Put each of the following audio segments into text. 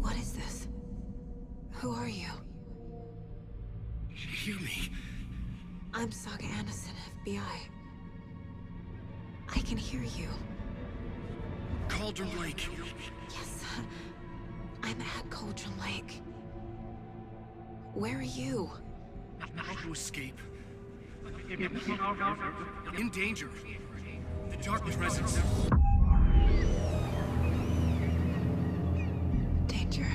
What is this? Who are you? Hear me. I'm Saga Anderson, FBI. I can hear you. Cauldron Lake. Yes, I'm at Cauldron Lake. Where are you? To escape. In danger. The dark presence. Danger.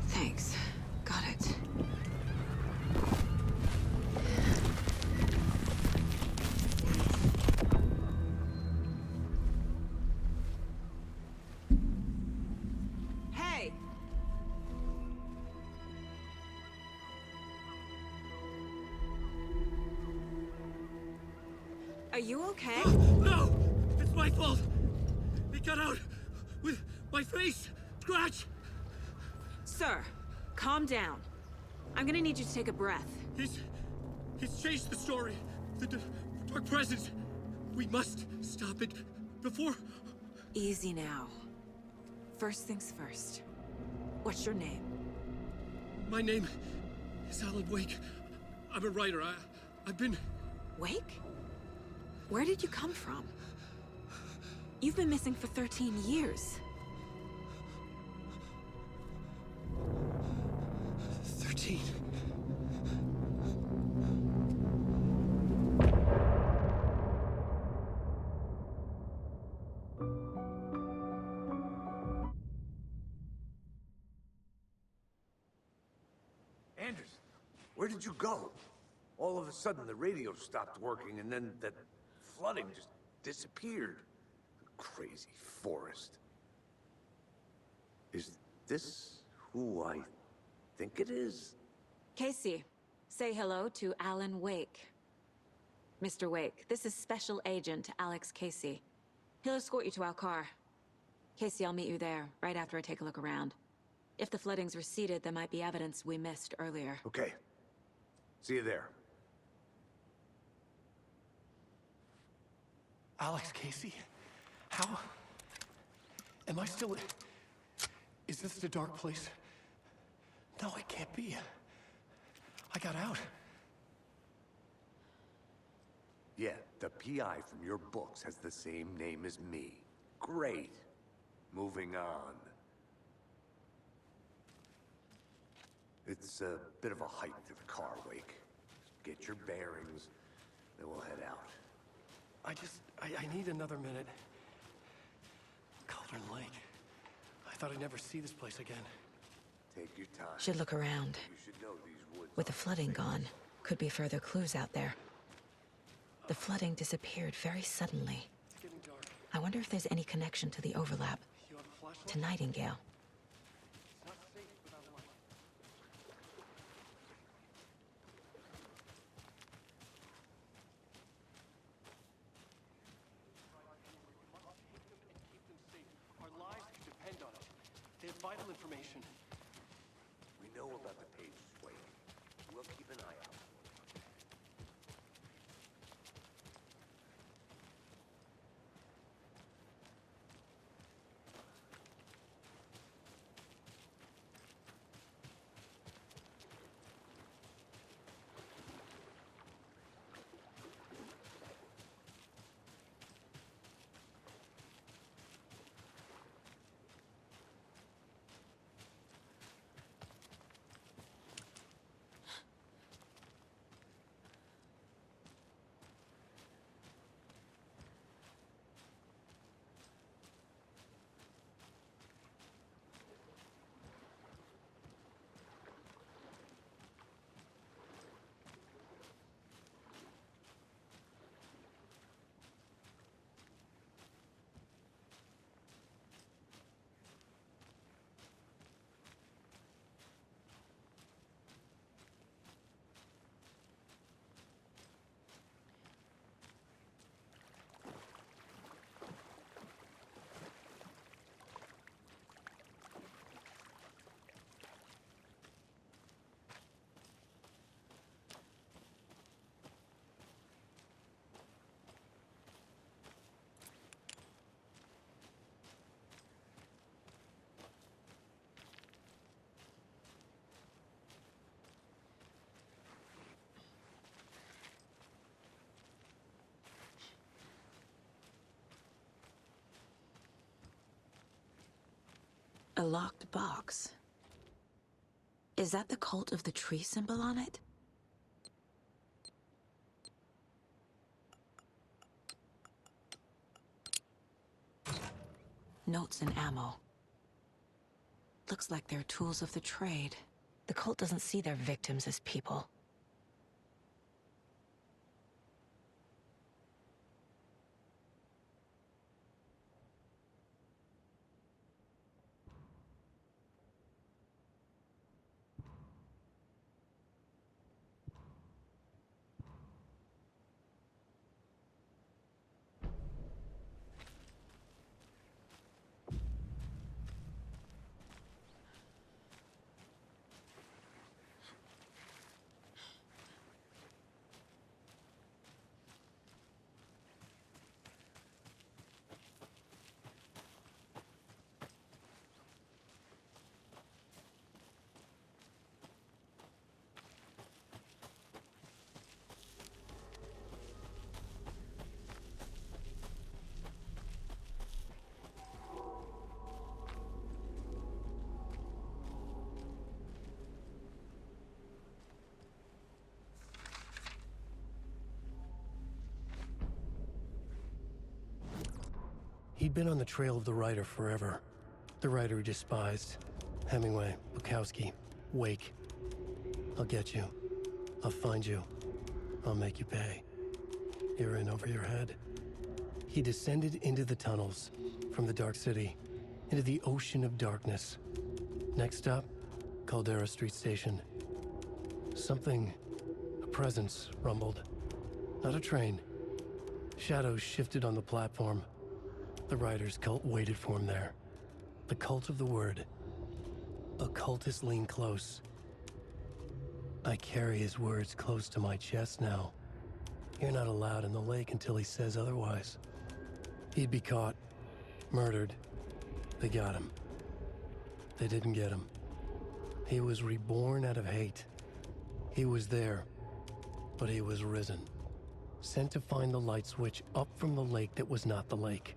Thanks. Got it. Hey! Are you okay? No! It's my fault! It got out with my face! Scratch! Sir, calm down. I'm gonna need you to take a breath. He's changed the story. The dark presence. We must stop it before... Easy now. First things first. What's your name? My name is Alan Wake. I'm a writer. I've been... Wake? Where did you come from? You've been missing for 13 years. 13. Anderson, where did you go? All of a sudden, the radio stopped working, and then that flooding just disappeared. Crazy forest. Is this who I think it is? Casey, say hello to Alan Wake. Mr. Wake, this is Special Agent Alex Casey. He'll escort you to our car. Casey, I'll meet you there, right after I take a look around. If the flooding's receded, there might be evidence we missed earlier. Okay. See you there. Alex Casey? How? Am I still... Is this the dark place? No, it can't be. I got out. Yeah, the PI from your books has the same name as me. Great. Moving on. It's a bit of a hike to the car, Wake. Get your bearings, then we'll head out. I need another minute. Cauldron Lake. I thought I'd never see this place again. Take your time. Should look around. You should know these woods. With the flooding gone, could be further clues out there. The flooding disappeared very suddenly. It's getting dark. I wonder if there's any connection to the overlap. You have a flashlight? To Nightingale. It's not safe without a light. Our lives could depend on it. They have vital information. We know about the pages, Wake. We'll keep an eye out. A locked box. Is that the cult of the tree symbol on it? Notes and ammo. Looks like they're tools of the trade. The cult doesn't see their victims as people. He'd been on the trail of the writer forever. The writer he despised. Hemingway, Bukowski, Wake. I'll get you. I'll find you. I'll make you pay. You're in over your head. He descended into the tunnels, from the Dark City, into the ocean of darkness. Next stop, Caldera Street Station. Something, a presence, rumbled. Not a train. Shadows shifted on the platform. The writer's cult waited for him there. The cult of the word. Occultists lean close. I carry his words close to my chest now. You're not allowed in the lake until he says otherwise. He'd be caught, murdered. They got him. They didn't get him. He was reborn out of hate. He was there, but he was risen. Sent to find the light switch up from the lake that was not the lake.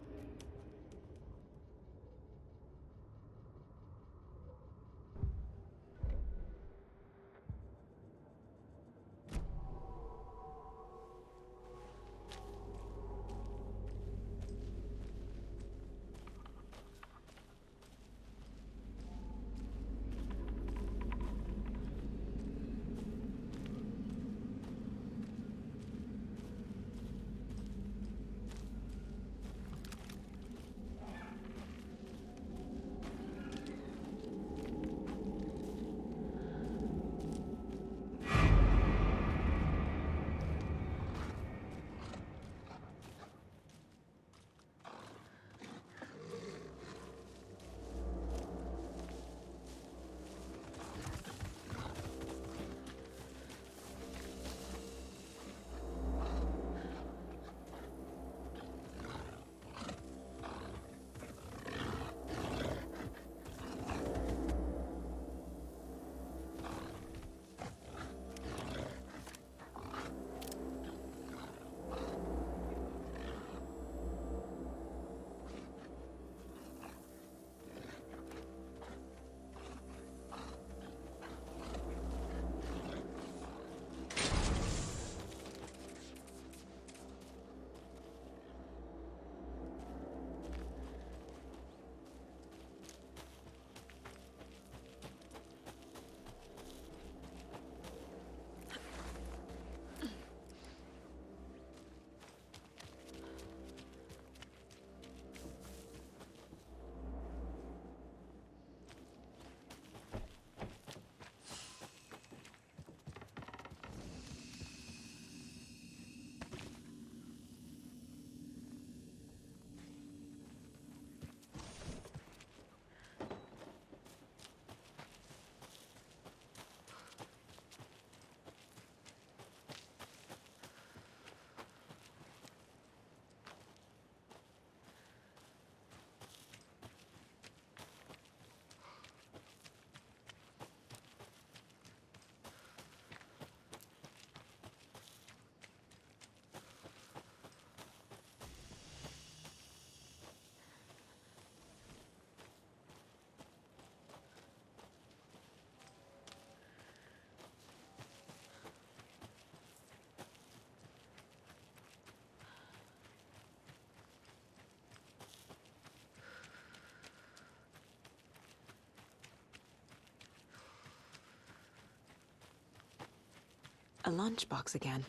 A lunchbox again.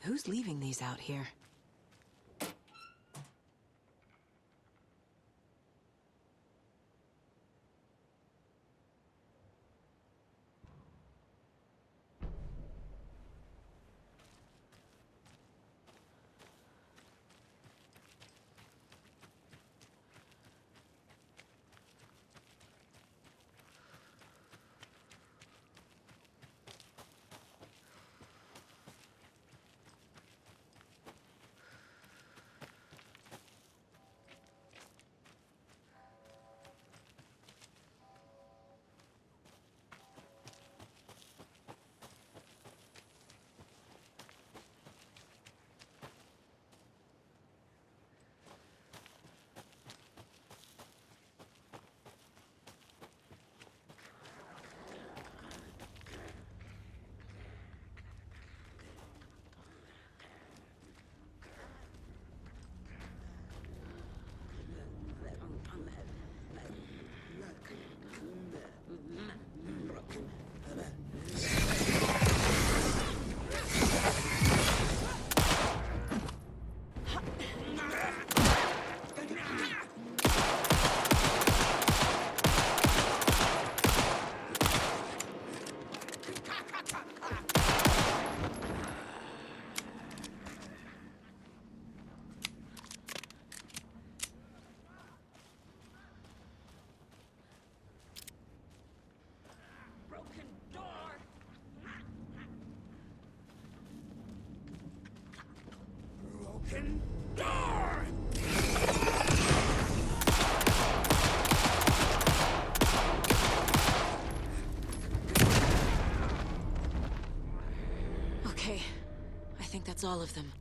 Who's leaving these out here? Broken door! Okay, I think that's all of them.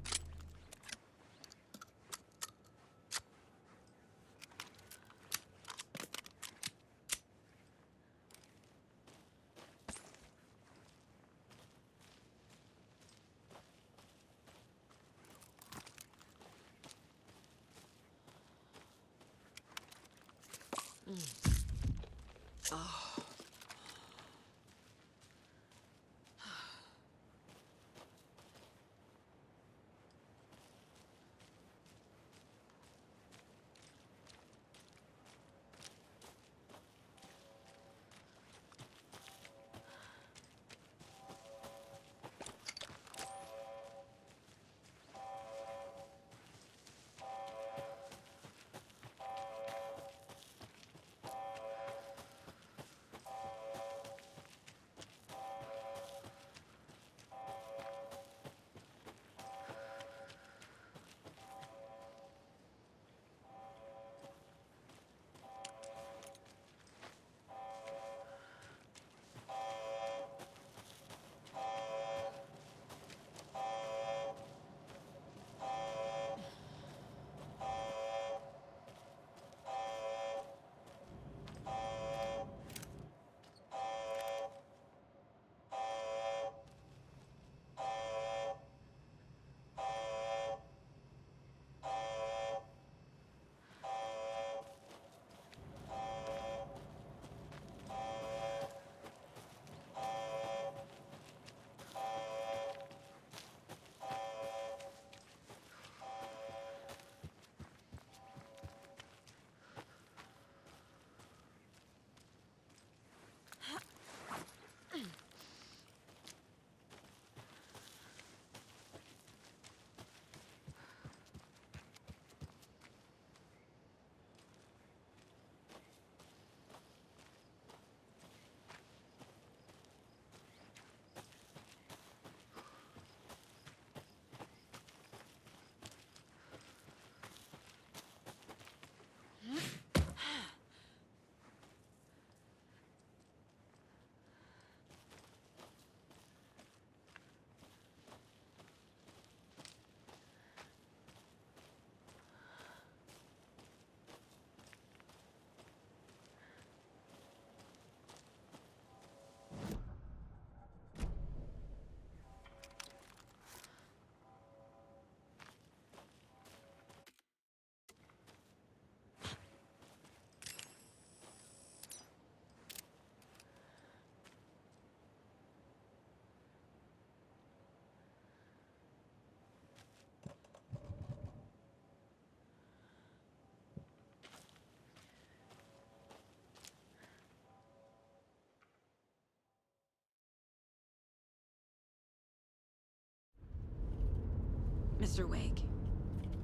Mr. Wake,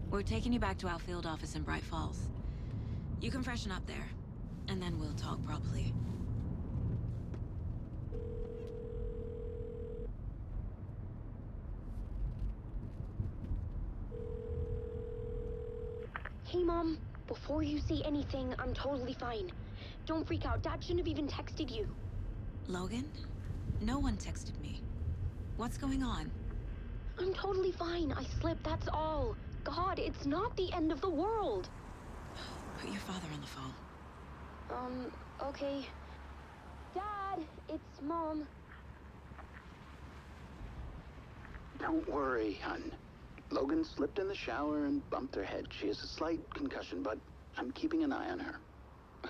we're taking you back to our field office in Bright Falls. You can freshen up there, and then we'll talk properly. Hey, Mom. Before you say anything, I'm totally fine. Don't freak out. Dad shouldn't have even texted you. Logan? No one texted me. What's going on? I'm totally fine. I slipped, that's all. God, it's not the end of the world. Put your father on the phone. Okay. Dad, it's Mom. Don't worry, hon. Logan slipped in the shower and bumped her head. She has a slight concussion, but I'm keeping an eye on her.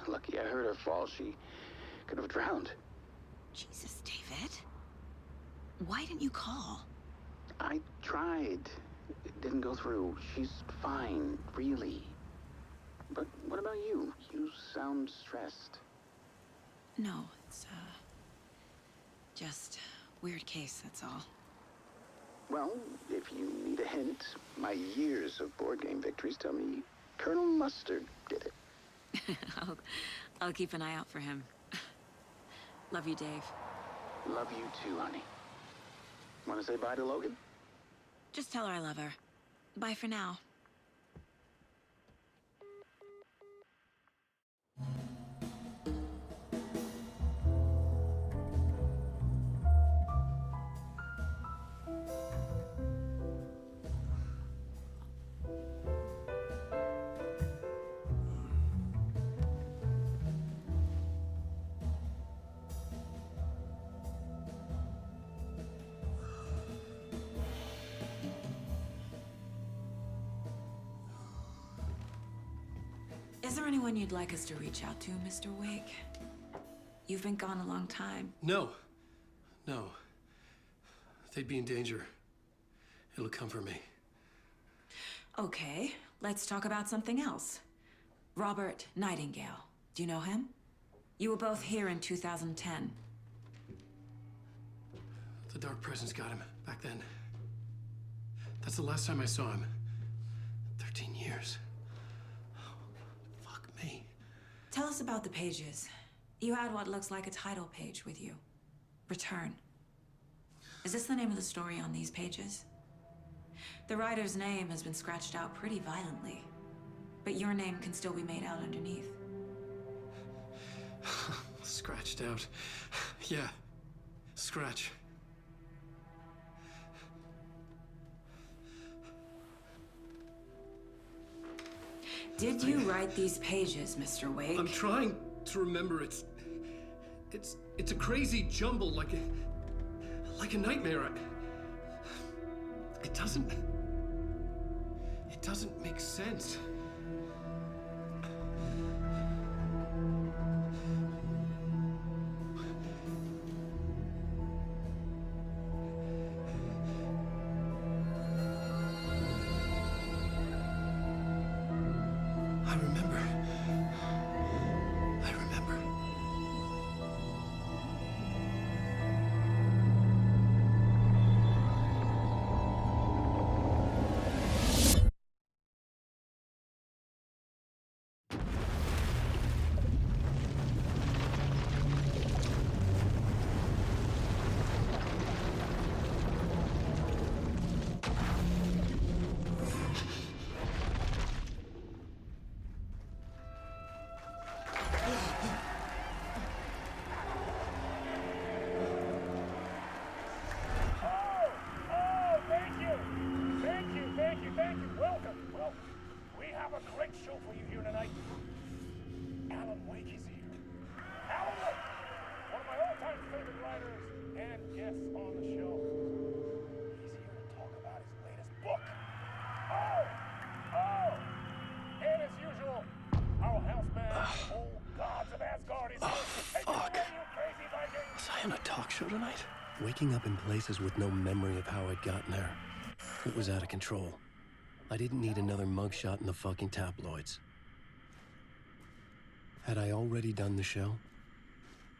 Lucky I heard her fall. She could have drowned. Jesus, David. Why didn't you call? I tried. It didn't go through. She's fine, really. But what about you? You sound stressed. No, it's, just weird case, that's all. Well, if you need a hint, my years of board game victories tell me Colonel Mustard did it. I'll keep an eye out for him. Love you, Dave. Love you too, honey. Want to say bye to Logan? Just tell her I love her. Bye for now. Is there anyone you'd like us to reach out to, Mr. Wake? You've been gone a long time. No. No. They'd be in danger. It'll come for me. Okay, let's talk about something else. Robert Nightingale. Do you know him? You were both here in 2010. The Dark Presence got him back then. That's the last time I saw him. 13 years. Fuck me. Tell us about the pages. You had what looks like a title page with you. Return. Is this the name of the story on these pages? The writer's name has been scratched out pretty violently, but your name can still be made out underneath. Scratched out. Yeah. Scratch. Did you write these pages, Mr. Wake? I'm trying to remember. It's a crazy jumble, like a nightmare. It doesn't make sense. I remember. Thank you. Welcome. Well, we have a great show for you here tonight. Alan Wake is here. Alan Wake, one of my all-time favorite writers and guests on the show. He's here to talk about his latest book. And as usual, our house band, old gods of Asgard, is here to take it away, you crazy Vikings. Was I on a talk show tonight? Waking up in places with no memory of how I'd gotten there. It was out of control. I didn't need another mugshot in the fucking tabloids. Had I already done the show?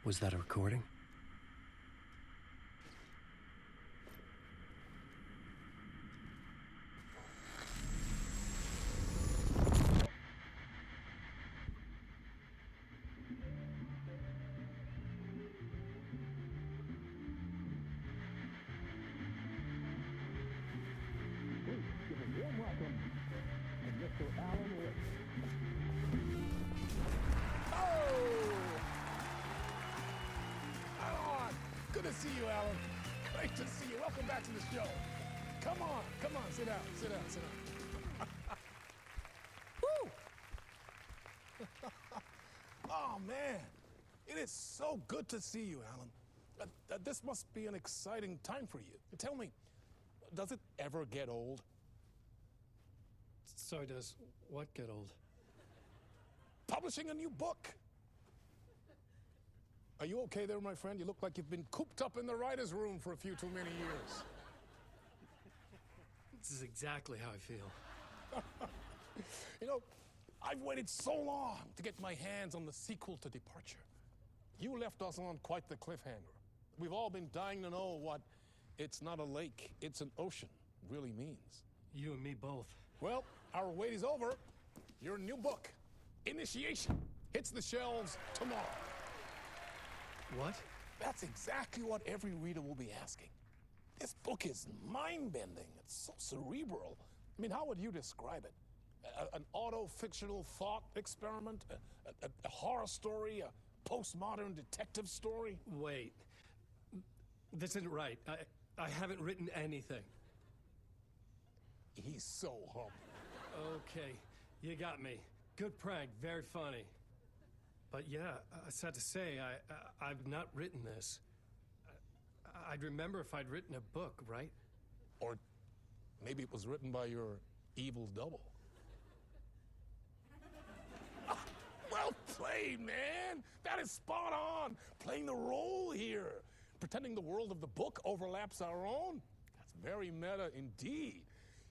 Was that a recording? see you, Alan. Great to see you. Welcome back to the show. Come on, sit down, sit down, sit down. Woo! Oh, man. It is so good to see you, Alan. This must be an exciting time for you. Tell me, does it ever get old? So does what get old? Publishing a new book. Are you okay there, my friend? You look like you've been cooped up in the writer's room for a few too many years. This is exactly how I feel. You know, I've waited so long to get my hands on the sequel to Departure. You left us on quite the cliffhanger. We've all been dying to know what "it's not a lake, it's an ocean" really means. You and me both. Well, our wait is over. Your new book, Initiation, hits the shelves tomorrow. What? That's exactly what every reader will be asking. This book is mind-bending. It's so cerebral. I mean, how would you describe it? An auto-fictional thought experiment? A horror story? A postmodern detective story? Wait. This isn't right. I haven't written anything. He's so humble. Okay, you got me. Good prank, very funny. But yeah, sad to say, I've not written this. I'd remember if I'd written a book, right? Or maybe it was written by your evil double. Well played, man! That is spot on! Playing the role here. Pretending the world of the book overlaps our own. That's very meta indeed.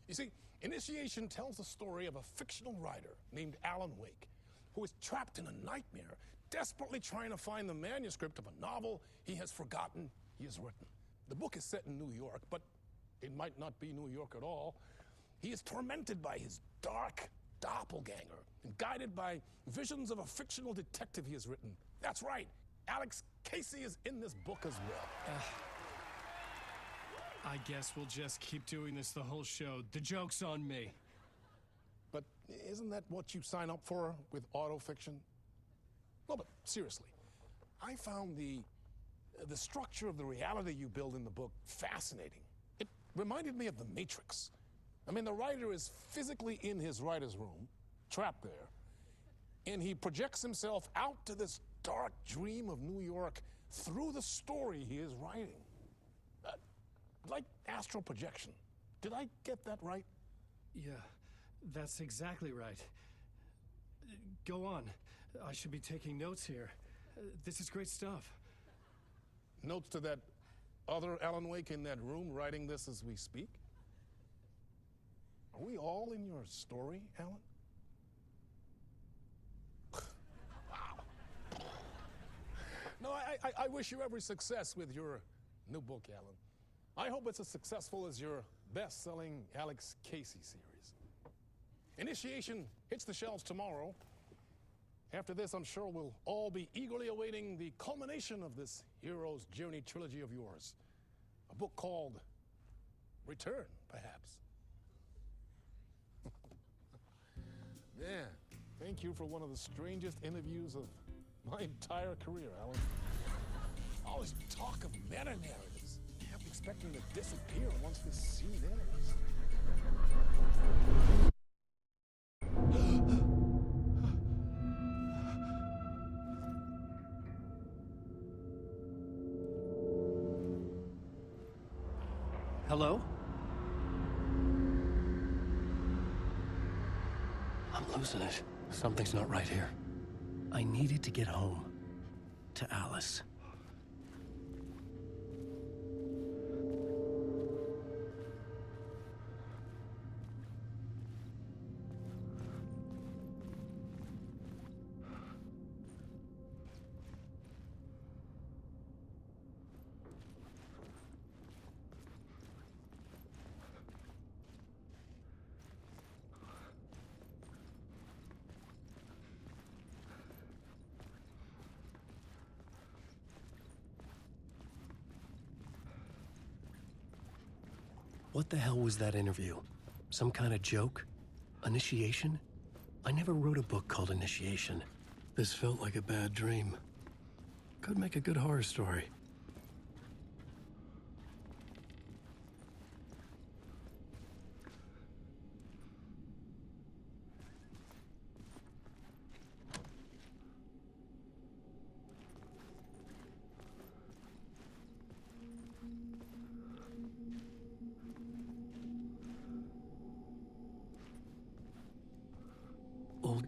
You see, Initiation tells the story of a fictional writer named Alan Wake, who is trapped in a nightmare, desperately trying to find the manuscript of a novel he has forgotten he has written. The book is set in New York, but it might not be New York at all. He is tormented by his dark doppelganger and guided by visions of a fictional detective he has written. That's right, Alex Casey is in this book as well. I guess we'll just keep doing this the whole show. The joke's on me. But isn't that what you sign up for with autofiction? No, but seriously, I found the structure of the reality you build in the book fascinating. It reminded me of The Matrix. I mean, the writer is physically in his writer's room, trapped there, and he projects himself out to this dark dream of New York through the story he is writing. Like astral projection. Did I get that right? Yeah, that's exactly right. Go on. I should be taking notes here. This is great stuff. Notes to that other Alan Wake in that room writing this as we speak? Are we all in your story, Alan? Wow. No, I wish you every success with your new book, Alan. I hope it's as successful as your best-selling Alex Casey series. Initiation hits the shelves tomorrow. After this, I'm sure we'll all be eagerly awaiting the culmination of this hero's journey trilogy of yours. A book called Return, perhaps. Man, thank you for one of the strangest interviews of my entire career, Alan. All this talk of meta-narratives. I kept expecting to disappear once this scene ends. Hello? I'm losing it. Something's not right here. I needed to get home. To Alice. What the hell was that interview? Some kind of joke? Initiation? I never wrote a book called Initiation. This felt like a bad dream. Could make a good horror story.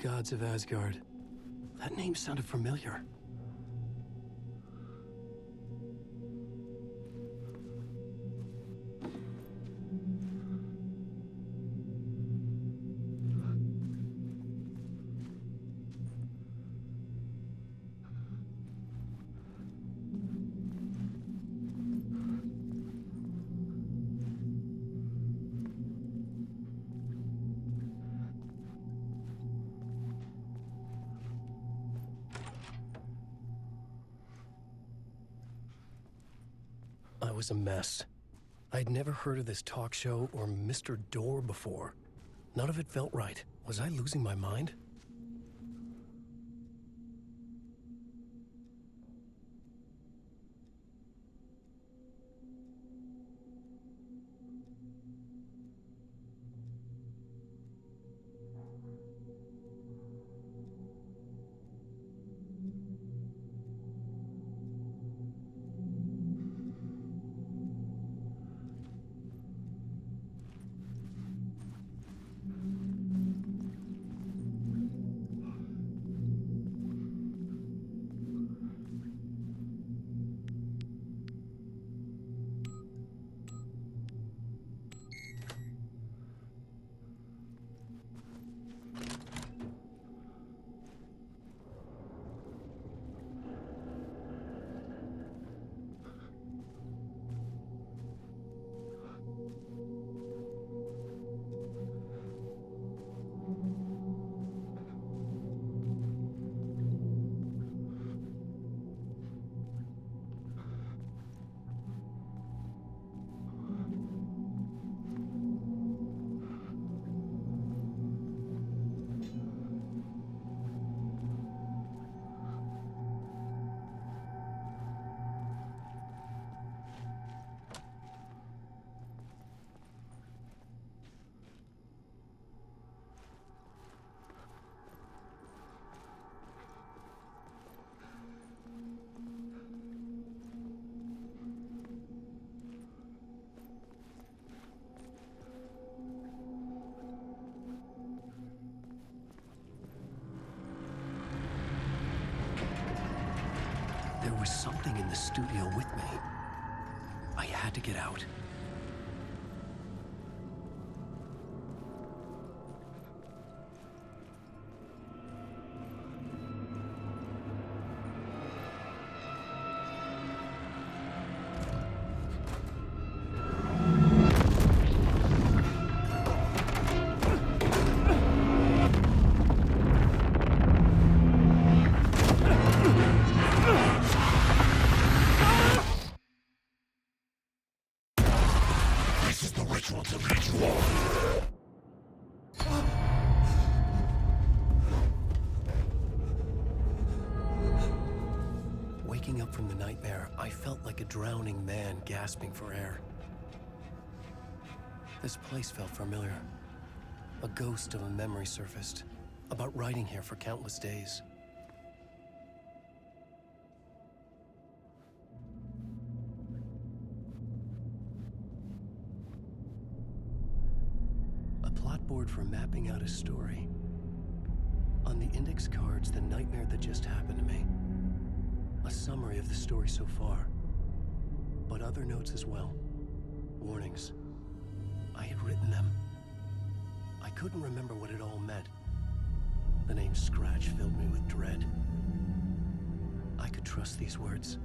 gods of Asgard. That name sounded familiar. I was a mess. I'd never heard of this talk show or Mr. Door before. None of it felt right. Was I losing my mind? There was something in the studio with me. I had to get out. Waking up from the nightmare, I felt like a drowning man gasping for air. This place felt familiar. A ghost of a memory surfaced, about riding here for countless days. A plot board for mapping out a story. On the index cards, the nightmare that just happened to me. A summary of the story so far, but other notes as well. Warnings. I had written them. I couldn't remember what it all meant. The name Scratch filled me with dread. I could trust these words.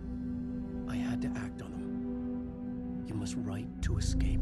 I had to act on them. You must write to escape.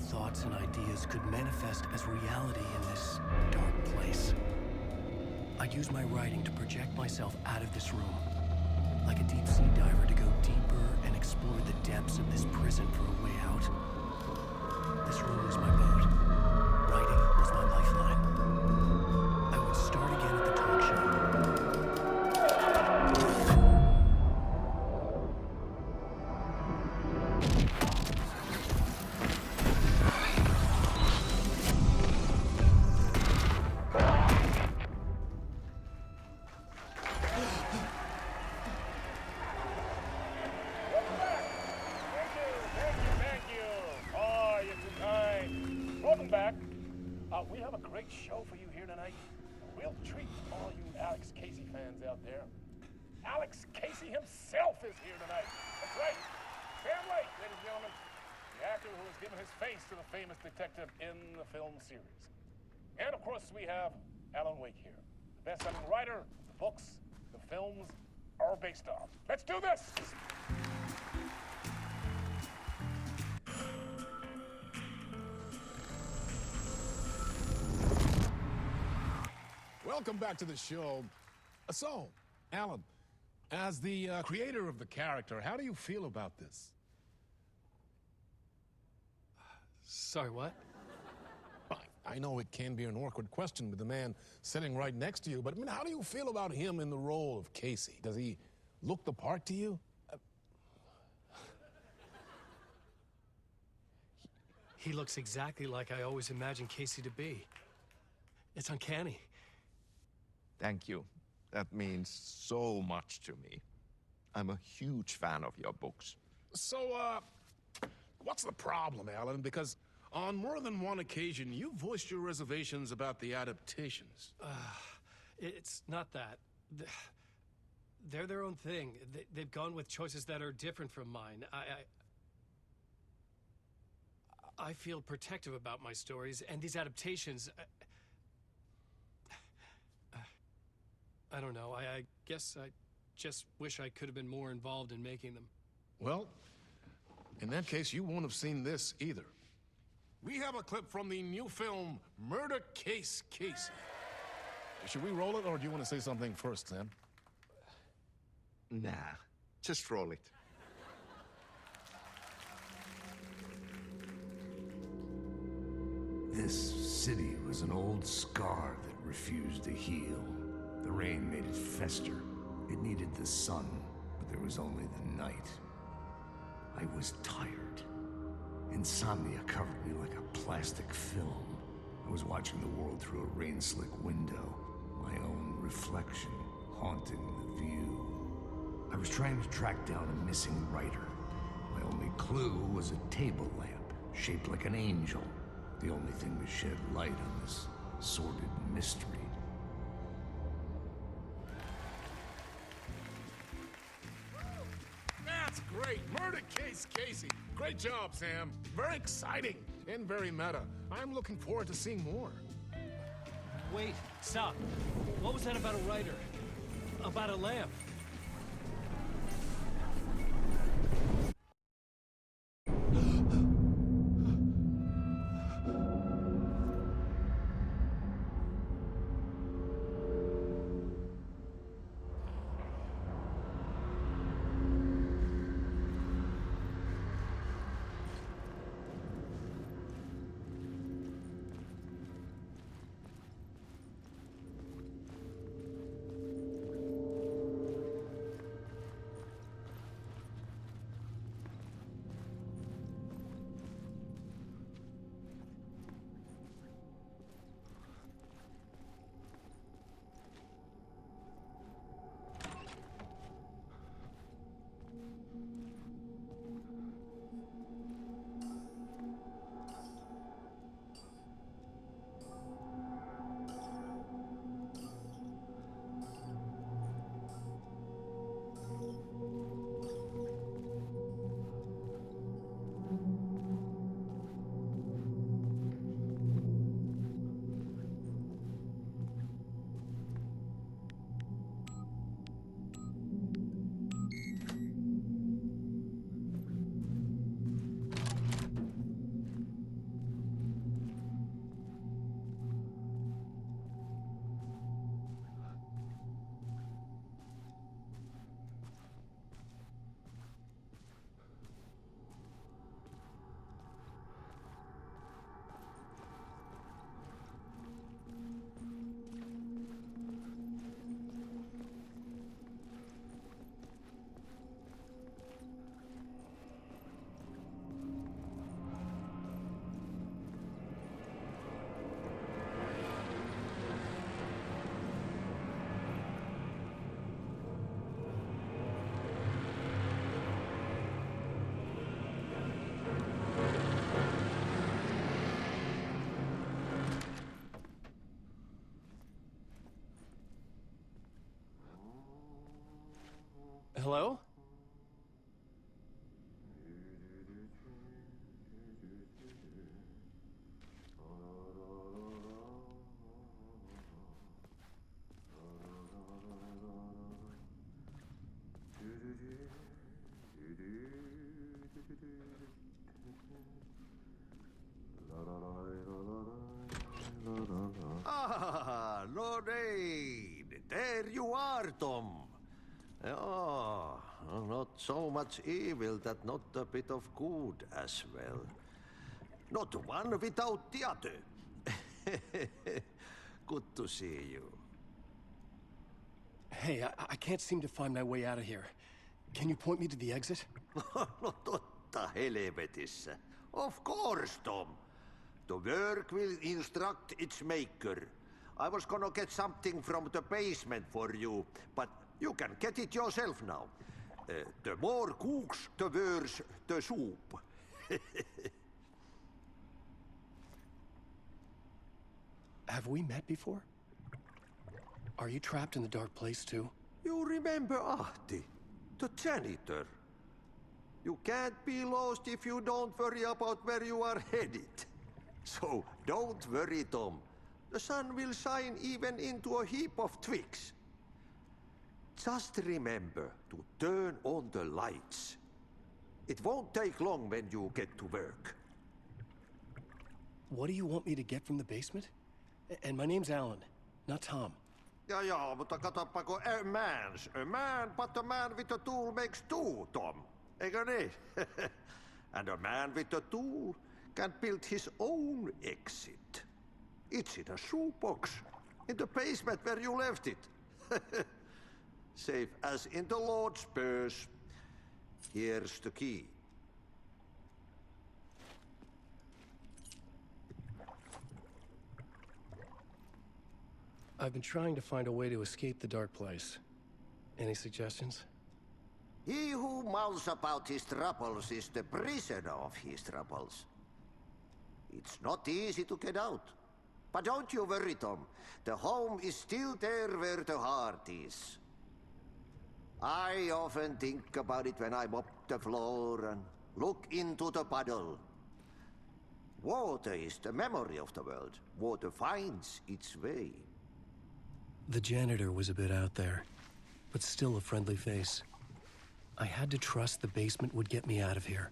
Thoughts and ideas could manifest as reality in this dark place. I'd use my writing to project myself out of this room, Like a deep-sea diver to go deeper and explore the depths of this prison for a way out. This room was my boat. Writing was my lifeline. I would start again at the talk show. Thank you. Oh, you're too kind. Welcome back. We have a great show for you here tonight. A real treat for all you Alex Casey fans out there. Alex Casey himself is here tonight. That's right. Sam Lake, ladies and gentlemen. The actor who has given his face to the famous detective in the film series. And of course, we have Alan Wake here. The best-selling writer, the books, the films are based on. Let's do this! Welcome back to the show. So, Alan, as the creator of the character, how do you feel about this? Sorry, what? I know it can be an awkward question with the man sitting right next to you, but I mean, how do you feel about him in the role of Casey? Does he look the part to you? He looks exactly like I always imagined Casey to be. It's uncanny. Thank you. That means so much to me. I'm a huge fan of your books. So, what's the problem, Alan? Because on more than one occasion, you voiced your reservations about the adaptations. It's not that. They're their own thing. They've gone with choices that are different from mine. I feel protective about my stories, and these adaptations... I don't know. I guess I just wish I could have been more involved in making them. Well, in that case, you won't have seen this either. We have a clip from the new film, Murder Case Casey. Should we roll it, or do you want to say something first, Sam? Nah, just roll it. This city was an old scar that refused to heal. The rain made it fester. It needed the sun, but there was only the night. I was tired. Insomnia covered me like a plastic film. I was watching the world through a rain-slick window, my own reflection haunting the view. I was trying to track down a missing writer. My only clue was a table lamp, shaped like an angel. The only thing to shed light on this sordid mystery. That's great! Murder Case Casey! Great job, Sam. Very exciting and very meta. I'm looking forward to seeing more. Wait, stop. What was that about a writer? About a lamp? Hello? Ah, Lorraine! There you are, Tom. Oh, not so much evil that not a bit of good as well. Not one without the other. Good to see you. Hey, I can't seem to find my way out of here. Can you point me to the exit? No totta helvetissä. Of course, Tom. The work will instruct its maker. I was gonna get something from the basement for you, but you can get it yourself now. The more cooks, the worse the soup. Have we met before? Are you trapped in the dark place too? You remember Ahti, the janitor. You can't be lost if you don't worry about where you are headed. So don't worry, Tom. The sun will shine even into a heap of twigs. Just remember to turn on the lights. It won't take long when you get to work. What do you want me to get from the basement? And my name's Alan, not Tom. Ja, mutta katsopako a man, but a man with a tool makes two, Tom. Eikö niin? And a man with a tool can build his own exit. It's in a shoebox, in the basement where you left it. Safe as in the Lord's purse. Here's the key. I've been trying to find a way to escape the dark place. Any suggestions? He who mouths about his troubles is the prisoner of his troubles. It's not easy to get out. But don't you worry, Tom. The home is still there where the heart is. I often think about it when I mop the floor and look into the puddle. Water is the memory of the world. Water finds its way. The janitor was a bit out there, but still a friendly face. I had to trust the basement would get me out of here.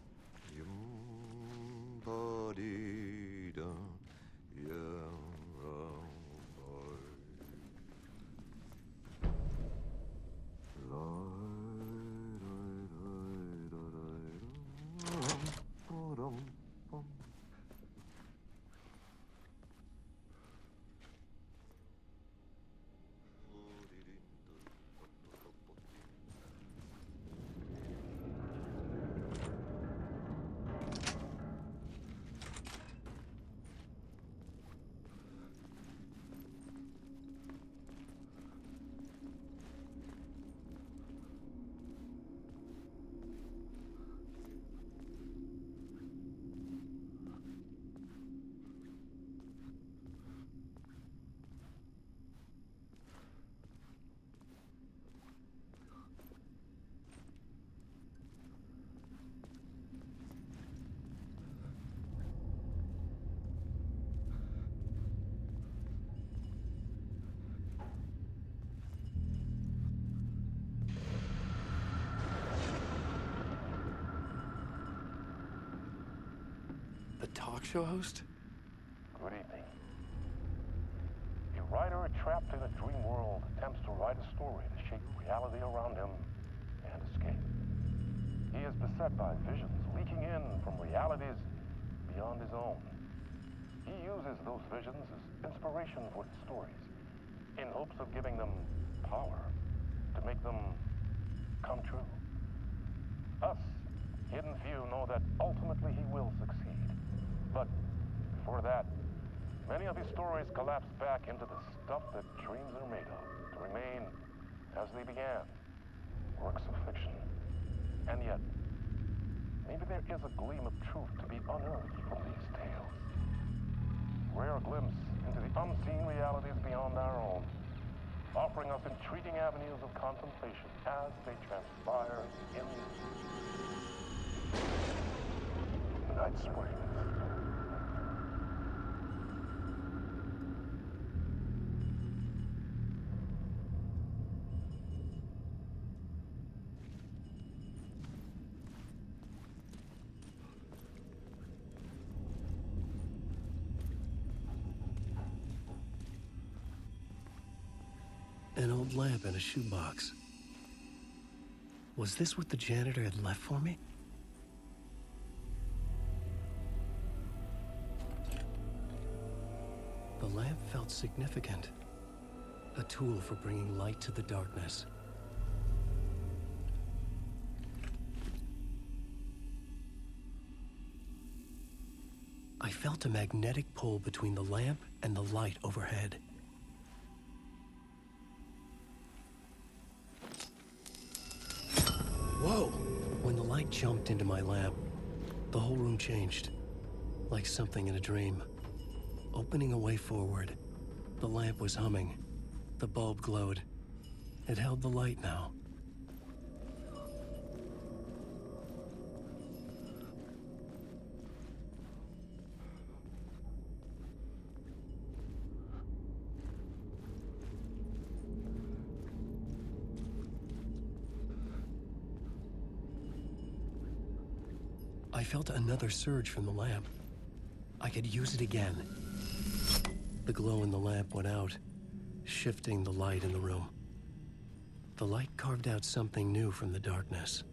The talk show host? Good evening. A writer trapped in a dream world attempts to write a story to shape reality around him and escape. He is beset by visions leaking in from realities beyond his own. He uses those visions as inspiration for his stories, in hopes of giving them power to make them come true. Us, hidden few, know that ultimately he will succeed. But before that, many of his stories collapse back into the stuff that dreams are made of, to remain as they began, works of fiction. And yet, maybe there is a gleam of truth to be unearthed from these tales. Rare glimpse into the unseen realities beyond our own. offering us intriguing avenues of contemplation as they transpire in the night spring. An old lamp in a shoebox. Was this what the janitor had left for me? The lamp felt significant. A tool for bringing light to the darkness. I felt a magnetic pull between the lamp and the light overhead. Whoa! When the light jumped into my lamp, the whole room changed. Like something in a dream. Opening a way forward, the lamp was humming. The bulb glowed. It held the light now. I felt another surge from the lamp. I could use it again. The glow in the lamp went out, shifting the light in the room. The light carved out something new from the darkness.